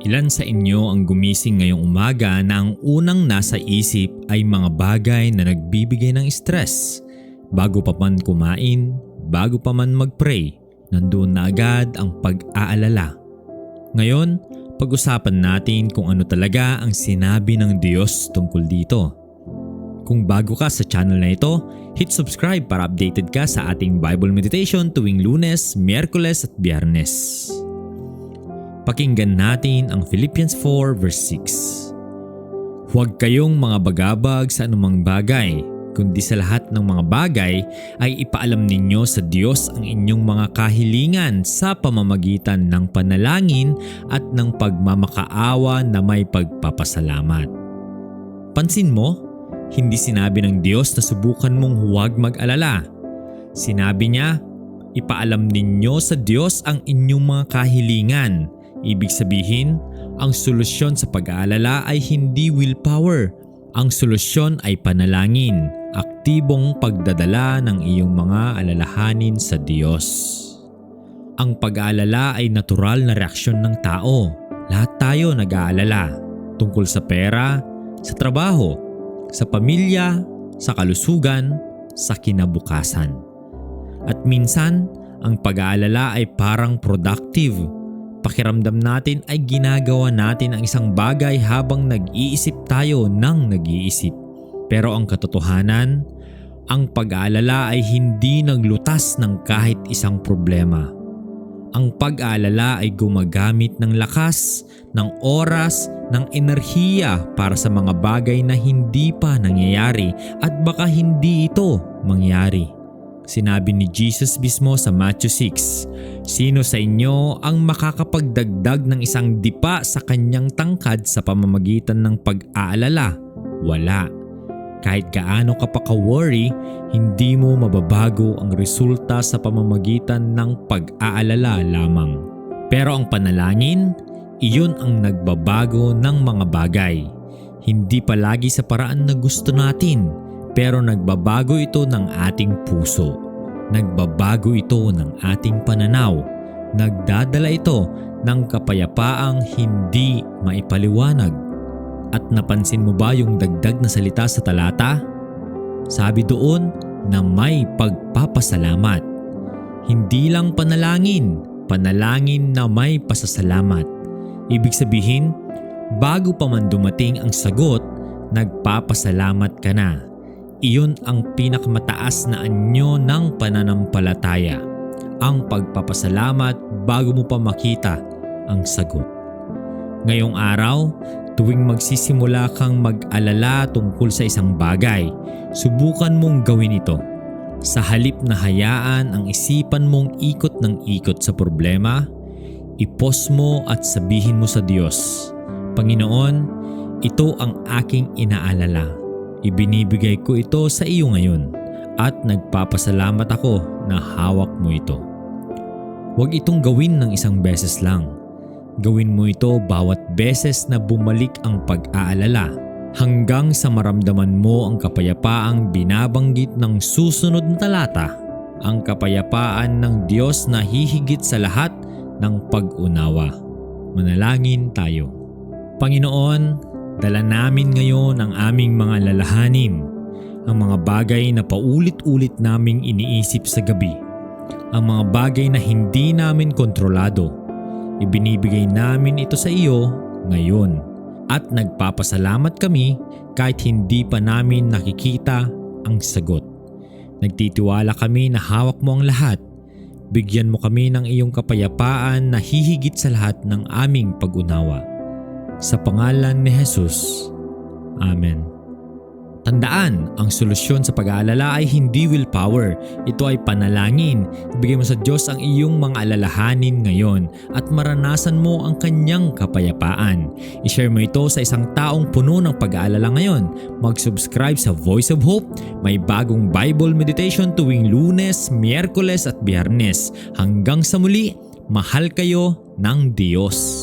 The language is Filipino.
Ilan sa inyo ang gumising ngayong umaga na ang unang nasa isip ay mga bagay na nagbibigay ng stress? Bago pa man kumain, bago pa man mag-pray, nandoon na agad ang pag-aalala. Ngayon, pag-usapan natin kung ano talaga ang sinabi ng Diyos tungkol dito. Kung bago ka sa channel na ito, hit subscribe para updated ka sa ating Bible meditation tuwing Lunes, Miyerkules at Biyernes. Pakinggan natin ang Philippians 4 verse 6. Huwag kayong mga bagabag sa anumang bagay, kundi sa lahat ng mga bagay ay ipaalam ninyo sa Diyos ang inyong mga kahilingan sa pamamagitan ng panalangin at ng pagmamakaawa na may pagpapasalamat. Pansin mo, hindi sinabi ng Diyos na subukan mong huwag mag-alala. Sinabi niya, ipaalam ninyo sa Diyos ang inyong mga kahilingan. Ibig sabihin, ang solusyon sa pag-aalala ay hindi willpower. Ang solusyon ay panalangin, aktibong pagdadala ng iyong mga alalahanin sa Diyos. Ang pag-aalala ay natural na reaksyon ng tao. Lahat tayo nag-aalala tungkol sa pera, sa trabaho, sa pamilya, sa kalusugan, sa kinabukasan. At minsan, ang pag-aalala ay parang productive. Pakiramdam natin ay ginagawa natin ang isang bagay habang nag-iisip tayo ng nag-iisip. Pero ang katotohanan, ang pag-aalala ay hindi naglutas ng kahit isang problema. Ang pag-aalala ay gumagamit ng lakas, ng oras, ng enerhiya para sa mga bagay na hindi pa nangyayari at baka hindi ito mangyari. Sinabi ni Jesus mismo sa Matthew 6, sino sa inyo ang makakapagdagdag ng isang dipa sa kanyang tangkad sa pamamagitan ng pag-aalala? Wala. Kahit gaano ka pa ka-worry, hindi mo mababago ang resulta sa pamamagitan ng pag-aalala lamang. Pero ang panalangin, iyon ang nagbabago ng mga bagay. Hindi palagi sa paraan na gusto natin, pero nagbabago ito ng ating puso. Nagbabago ito ng ating pananaw. Nagdadala ito ng kapayapaang hindi maipaliwanag. At napansin mo ba yung dagdag na salita sa talata? Sabi doon na may pagpapasalamat. Hindi lang panalangin, panalangin na may pasasalamat. Ibig sabihin, bago pa man dumating ang sagot, nagpapasalamat ka na. Iyon ang pinakamataas na anyo ng pananampalataya. Ang pagpapasalamat bago mo pa makita ang sagot. Ngayong araw, tuwing magsisimula kang mag-alala tungkol sa isang bagay, subukan mong gawin ito. Sa halip na hayaan ang isipan mong ikot ng ikot sa problema, ipos mo at sabihin mo sa Diyos, Panginoon, ito ang aking inaalala. Ibinibigay ko ito sa iyo ngayon at nagpapasalamat ako na hawak mo ito. Huwag itong gawin ng isang beses lang. Gawin mo ito bawat beses na bumalik ang pag-aalala hanggang sa maramdaman mo ang kapayapaang binabanggit ng susunod na talata, ang kapayapaan ng Diyos na hihigit sa lahat ng pag-unawa. Manalangin tayo. Panginoon, dala namin ngayon ang aming mga alalahanin, ang mga bagay na paulit-ulit naming iniisip sa gabi, ang mga bagay na hindi namin kontrolado. Ibinibigay namin ito sa iyo ngayon at nagpapasalamat kami kahit hindi pa namin nakikita ang sagot. Nagtitiwala kami na hawak mo ang lahat. Bigyan mo kami ng iyong kapayapaan na hihigit sa lahat ng aming pag-unawa. Sa pangalan ni Jesus. Amen. Tandaan, ang solusyon sa pag-aalala ay hindi willpower. Ito ay panalangin. Ibigay mo sa Diyos ang iyong mga alalahanin ngayon at maranasan mo ang kanyang kapayapaan. I-share mo ito sa isang taong puno ng pag-aalala ngayon. Mag-subscribe sa Voice of Hope. May bagong Bible meditation tuwing Lunes, Miyerkules at Biyernes. Hanggang sa muli, mahal kayo ng Diyos.